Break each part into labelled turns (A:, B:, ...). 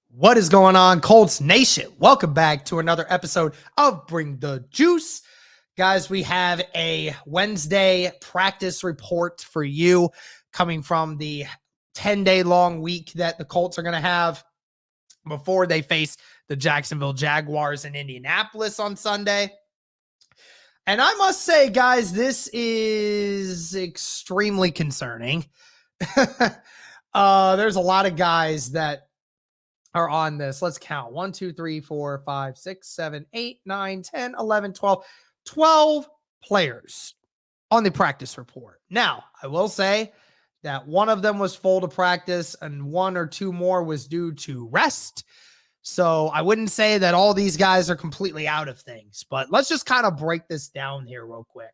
A: What is going on, Colts Nation? Welcome back to another episode of Bring the Juice. Guys, we have a Wednesday practice report for you coming from the 10-day long week that the Colts are going to have before they face the Jacksonville Jaguars in Indianapolis on Sunday. And I must say, guys, this is extremely concerning. There's a lot of guys that are on this. Let's count. 1, 2, 3, 4, 5, 6, 7, 8, 9, 10, 11, 12. 12 players on the practice report. Now, I will say that one of them was full to practice and one or two more was due to rest. So I wouldn't say that all these guys are completely out of things, but let's just kind of break this down here real quick.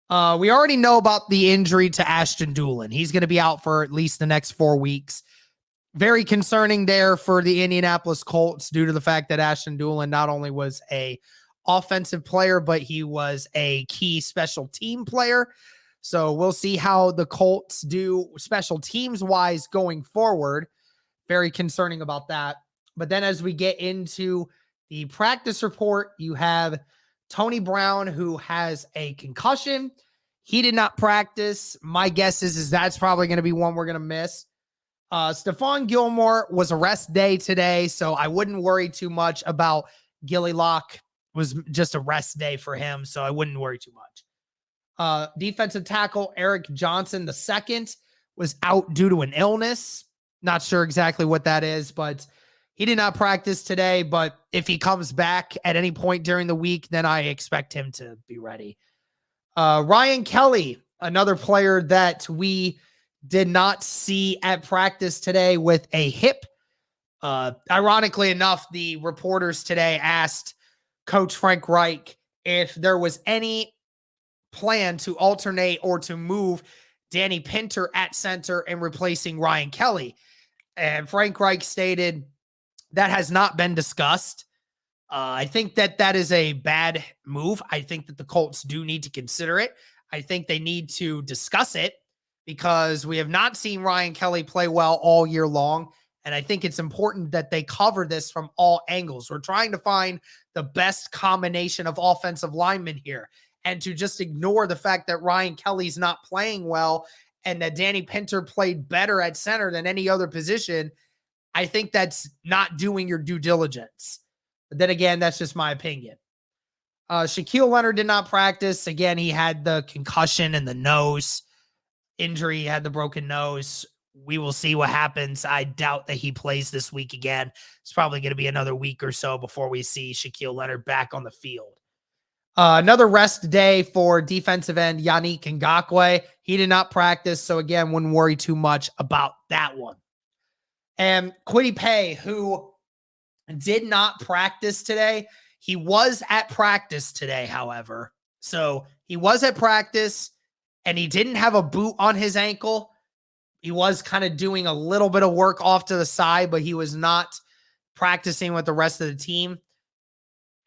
A: We already know about the injury to Ashton Doolin. He's going to be out for at least the next 4 weeks. Very concerning there for the Indianapolis Colts due to the fact that Ashton Doolin not only was a offensive player, but he was a key special team player. So we'll see how the Colts do special teams wise going forward. Very concerning about that. But then as we get into the practice report, you have Tony Brown, who has a concussion. He did not practice. My guess is that's probably going to be one we're going to miss. Stephon Gilmore was a rest day today, so I wouldn't worry too much about Gilly Lock. Was just a rest day for him, so I wouldn't worry too much. Defensive tackle Eric Johnson II was out due to an illness. Not sure exactly what that is, but he did not practice today. But if he comes back at any point during the week, then I expect him to be ready. Ryan Kelly, another player that we did not see at practice today with a hip. Ironically enough, the reporters today asked Coach Frank Reich if there was any plan to alternate or to move Danny Pinter at center and replacing Ryan Kelly. And Frank Reich stated that has not been discussed. I think that is a bad move. I think that the Colts do need to consider it. I think they need to discuss it, because we have not seen Ryan Kelly play well all year long. And I think it's important that they cover this from all angles. We're trying to find the best combination of offensive linemen here. And to just ignore the fact that Ryan Kelly's not playing well and that Danny Pinter played better at center than any other position, I think that's not doing your due diligence. But then again, that's just my opinion. Shaquille Leonard did not practice. Again, he had the concussion and the nose injury. He had the broken nose. We will see what happens. I doubt that he plays this week again. It's probably going to be another week or so before we see Shaquille Leonard back on the field. Another rest day for defensive end Yani Kangakwe. He did not practice, so again, wouldn't worry too much about that one. And Kwity Paye, who did not practice today. He was at practice today, however. So he was at practice, and he didn't have a boot on his ankle. He was kind of doing a little bit of work off to the side, but he was not practicing with the rest of the team.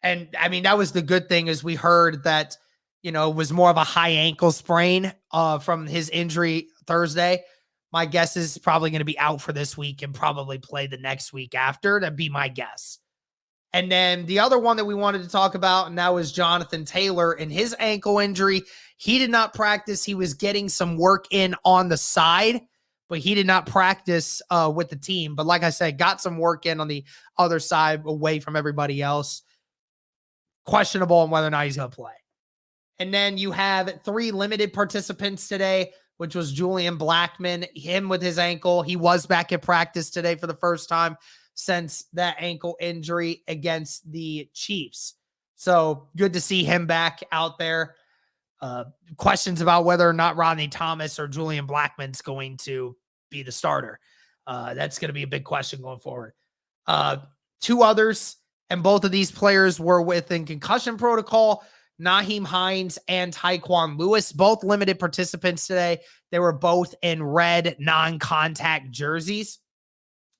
A: And I mean, that was the good thing, is we heard that, it was more of a high ankle sprain from his injury Thursday. My guess is probably going to be out for this week and probably play the next week after. That'd be my guess. And then the other one that we wanted to talk about, and that was Jonathan Taylor and his ankle injury. He did not practice. He was getting some work in on the side, but he did not practice with the team. But like I said, got some work in on the other side away from everybody else. Questionable on whether or not he's going to play. And then you have 3 limited participants today, which was Julian Blackman, him with his ankle. He was back at practice today for the first time since that ankle injury against the Chiefs. So good to see him back out there. Questions about whether or not Rodney Thomas or Julian Blackman's going to be the starter. That's going to be a big question going forward. 2 others, and both of these players were within concussion protocol. Nahim Heinz and Tyquan Lewis, both limited participants today. They were both in red non-contact jerseys.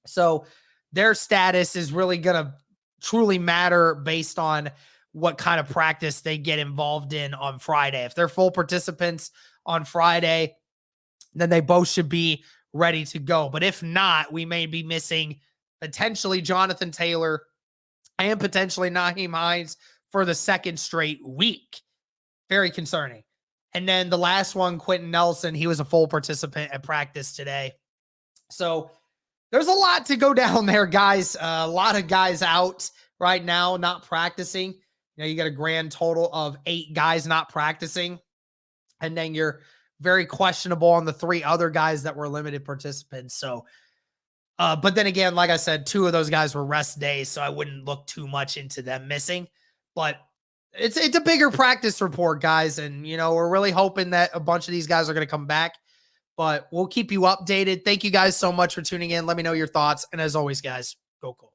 A: So their status is really going to truly matter based on what kind of practice they get involved in on Friday. If they're full participants on Friday, then they both should be ready to go. But if not, we may be missing potentially Jonathan Taylor, and potentially Nahim Heinz for the second straight week. Very concerning. And then the last one, Quentin Nelson, he was a full participant at practice today. So there's a lot to go down there, guys. A lot of guys out right now, not practicing. You got a grand total of 8 guys not practicing. And then you're very questionable on the 3 other guys that were limited participants. So, but then again, like I said, 2 of those guys were rest days, so I wouldn't look too much into them missing. But it's a bigger practice report, guys. And, we're really hoping that a bunch of these guys are going to come back. But we'll keep you updated. Thank you guys so much for tuning in. Let me know your thoughts. And as always, guys, go Colts.